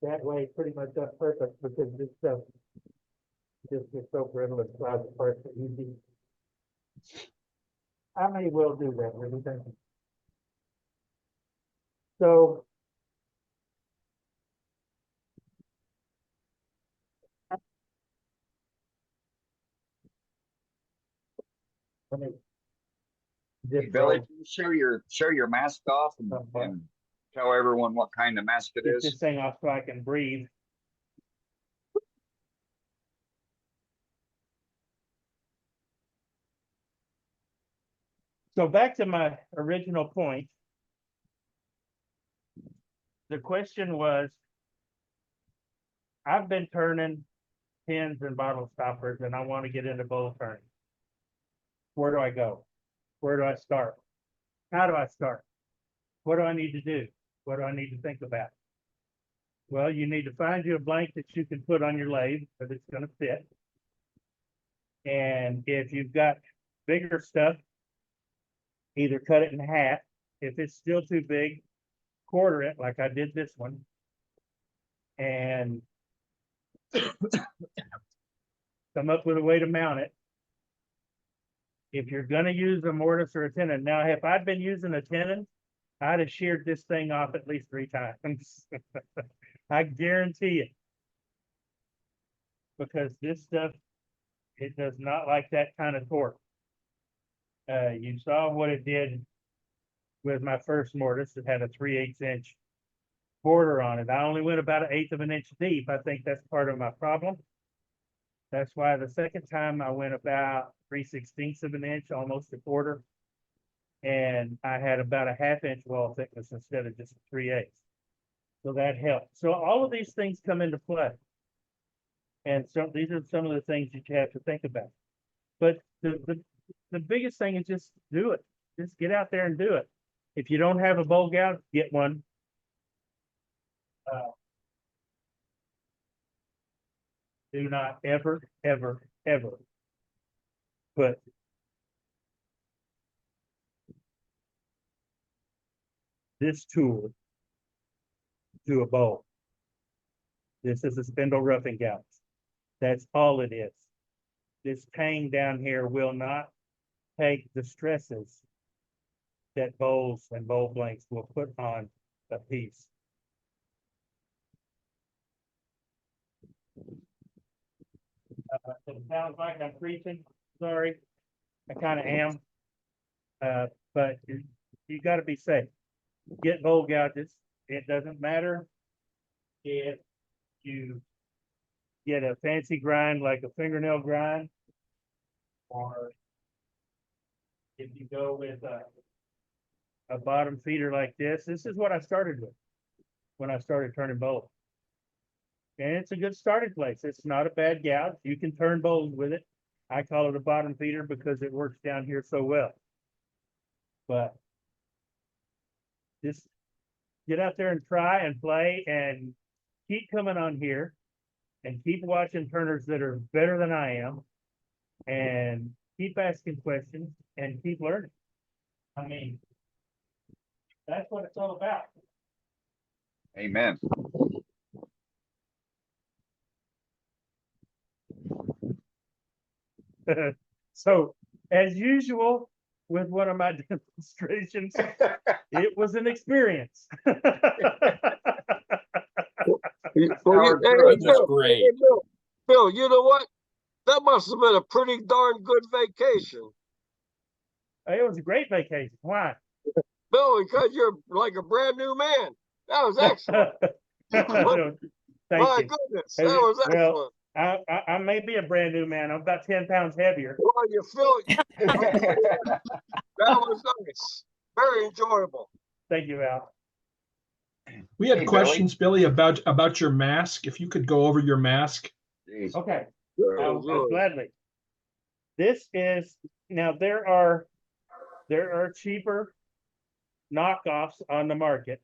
that way pretty much on purpose because this stuff just gets so brittle and flies apart so easy. I may well do that, really think. So let me Hey, dip Billy, those. can you show your mask off and tell everyone what kind of mask it Get is? this thing off so I can breathe. So back to my original point. The question was, I've been turning pins and bottle stoppers and I want to get into bowl turning. Where do I go? Where do I start? How do I start? What do I need to do? What do I need to think about? Well, you need to find you a blank that you can put on your lathe that it's going to fit. And if you've got bigger stuff, either cut it in half. If it's still too big, quarter it like I did this one. And come up with a way to mount it. If you're gonna use a mortise or a tenon, now if I'd been using a tenon, I'd have sheared this thing off at least 3 times. I guarantee it. Because this stuff, it does not like that kind of torque. You saw what it did with my first mortise. It had a 3/8 inch border on it. I only went about 1/8 of an inch deep. I think that's part of my problem. That's why the second time I went about 3/16 of an inch, almost a quarter. And I had about a 1/2 inch wall thickness instead of just 3/8. So that helped. So all of these things come into play. And so these are some of the things that you have to think about. But the biggest thing is just do it. Just get out there and do it. If you don't have a bowl gout, get one. Do not ever, ever, ever put this tool to a bowl. This is a spindle roughing gout. That's all it is. This tang down here will not take the stresses that bowls and bowl blanks will put on a piece. It sounds like I'm preaching, sorry. I kind of am. But you got to be safe. Get bowl gouges. It doesn't matter if you get a fancy grind like a fingernail grind, or if you go with a bottom feeder like this. This is what I started with when I started turning bowls. And it's a good starting place. It's not a bad gouge. You can turn bowls with it. I call it a bottom feeder because it works down here so well. But just get out there and try and play and keep coming on here and keep watching turners that are better than I am and keep asking questions and keep learning. I mean, that's what it's all about. Amen. So, as usual, with one of my demonstrations, it was an experience. Well, Howard, hey, good. Bill, Great. hey, Bill, you know what? That must have been a pretty darn good vacation. It was a great vacation. Why? Bill, because you're like a brand new man. That was excellent. Thank My you. goodness, that was Well, excellent. I may be a brand new man. I'm about 10 pounds heavier. Well, you feel that was nice. Very enjoyable. Thank you, Al. We had Hey, Billy. questions, Billy, about your mask. If you could go over your mask. Jeez. Okay. Very good. Gladly. This is now there are cheaper knockoffs on the market.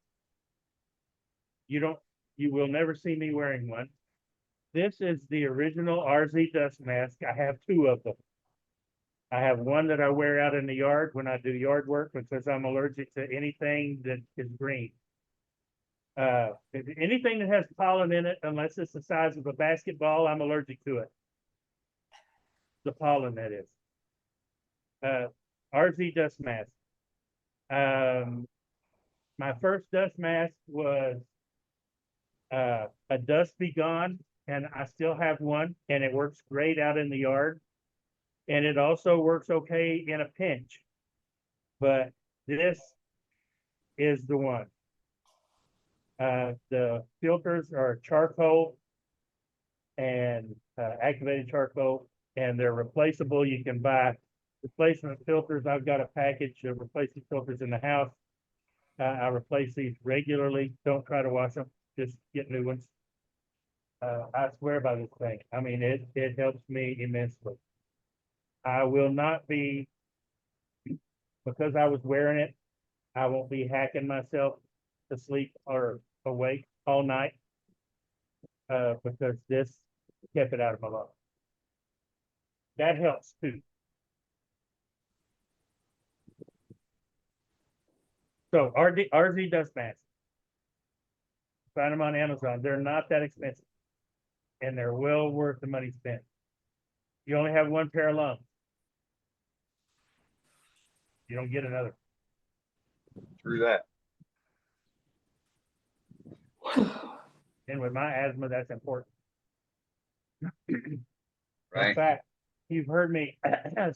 You will never see me wearing one. This is the original RZ dust mask. I have 2 of them. I have one that I wear out in the yard when I do yard work because I'm allergic to anything that is green. Anything that has pollen in it, unless it's the size of a basketball, I'm allergic to it. The pollen, that is. RZ dust mask. My first dust mask was a Dust Be Gone, and I still have one, and it works great out in the yard. And it also works okay in a pinch. But this is the one. The filters are charcoal and activated charcoal, and they're replaceable. You can buy replacement filters. I've got a package of replacement filters in the house. I replace these regularly. Don't try to wash them. Just get new ones. I swear by this thing. I mean, it helps me immensely. I will not be, because I was wearing it, I won't be hacking myself to sleep or awake all night because this kept it out of my life. That helps too. So RZ dust masks. Find them on Amazon. They're not that expensive. And they're well worth the money spent. You only have one pair of lungs. You don't get another. Through that. And with my asthma, that's important. In Right. fact, you've heard me a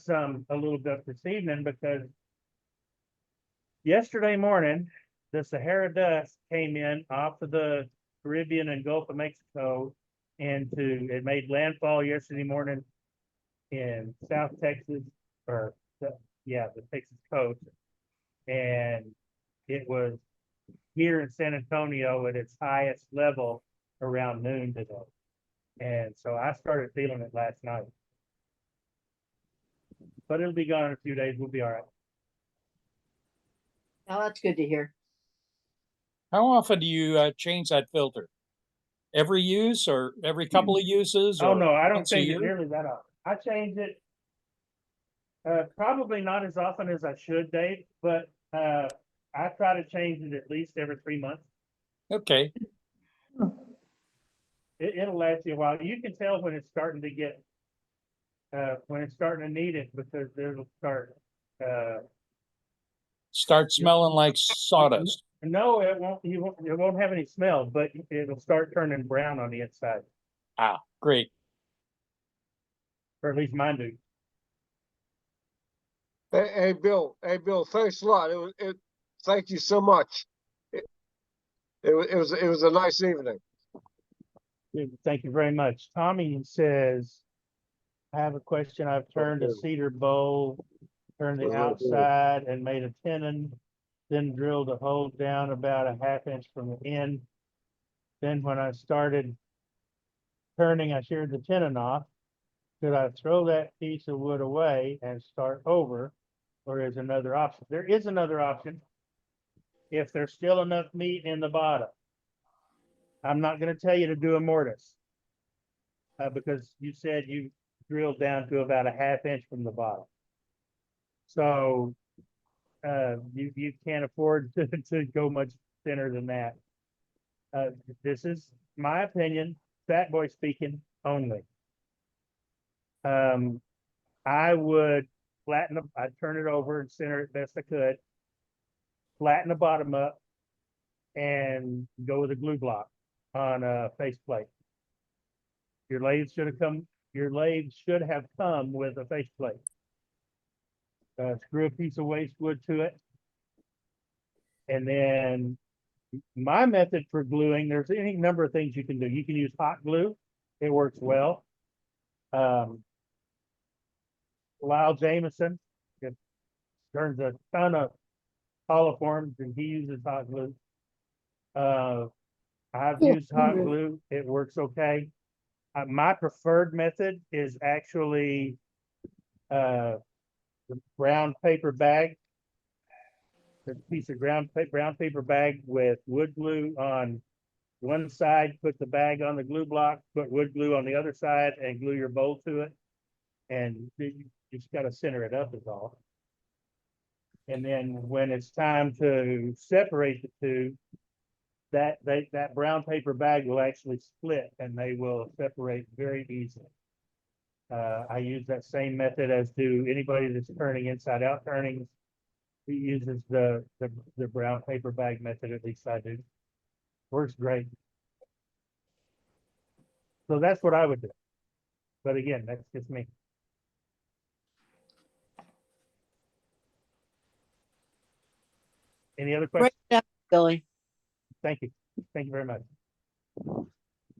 little bit this evening because yesterday morning, the Sahara dust came in off of the Caribbean and Gulf of Mexico it made landfall yesterday morning in South Texas, the Texas coast. And it was here in San Antonio at its highest level around noon today. And so I started feeling it last night. But it'll be gone in a few days. We'll be all right. Oh, that's good to hear. How often do you change that filter? Every use or every couple of uses? Oh, or no, I don't once a change it year? nearly that often. I change it probably not as often as I should, Dave, but I try to change it at least every 3 months. Okay. It'll last you a while. You can tell when it's starting to get when it's starting to need it because it'll start Start smelling like sawdust. no, it won't have any smell, but it'll start turning brown on the inside. Ah, great. Or at least mine do. Hey, Bill, thanks a lot. Thank you so much. It was a nice evening. Thank you very much. Tommy says, I have a question. I've turned a cedar bowl, turned the outside and made a tenon, then drilled a hole down about a ½ inch from the end. Then when I started turning, I sheared the tenon off. Should I throw that piece of wood away and start over? Or is another option? There is another option. If there's still enough meat in the bottom. I'm not going to tell you to do a mortise because you said you drilled down to about a ½ inch from the bottom. So you can't afford to go much thinner than that. This is my opinion, fat boy speaking only. I would I'd turn it over and center it best I could, flatten the bottom up, and go with a glue block on a faceplate. Your lathe should have come with a faceplate. Screw a piece of waste wood to it. And then my method for gluing, there's any number of things you can do. You can use hot glue. It works well. Lyle Jameson turns a ton of coliforms and he uses hot glue. I've used hot glue. It works okay. My preferred method is actually the brown paper bag. A piece of brown paper bag with wood glue on one side, put the bag on the glue block, put wood glue on the other side, and glue your bowl to it. And you just got to center it up is all. And then when it's time to separate the two, that brown paper bag will actually split and they will separate very easily. I use that same method as do anybody that's turning inside out turnings. He uses the brown paper bag method, at least I do. Works great. So that's what I would do. But again, that's just me. Any other Great questions? job, Billy. Thank you. Thank you very much.